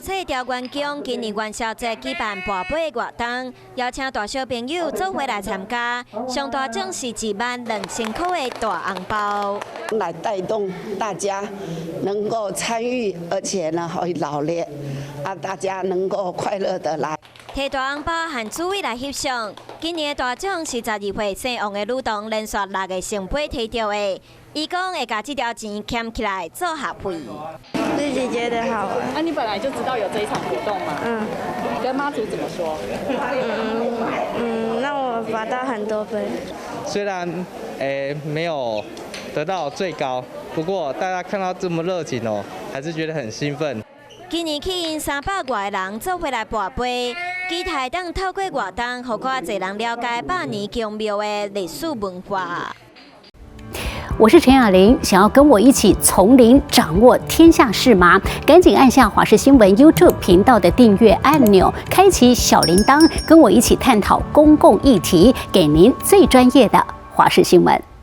册调观奖今年元宵节举办跋杯活动，邀请大小朋友做伙来参加。上大奖是12000块的大红包，来带动大家能够参与，而且呢会劳练，大家能够快乐的来。摕大红包和主委来翕相。今年的大奖是12岁姓王的女童连续6个圣杯摕到的。伊讲会把这条钱捡起来做合配，自己觉得好玩。那你本来就知道有这一场活动吗？跟妈祖怎么说？让我罚到很多杯。虽然没有得到最高，不过大家看到这么热情哦，还是觉得很兴奋。今年吸引300外的人做回来跋杯，期待当透过活动，让更多人了解百年宫庙的历史文化。我是陈雅玲，想要跟我一起从零掌握天下事吗？赶紧按下华视新闻 YouTube 频道的订阅按钮，开启小铃铛，跟我一起探讨公共议题，给您最专业的华视新闻。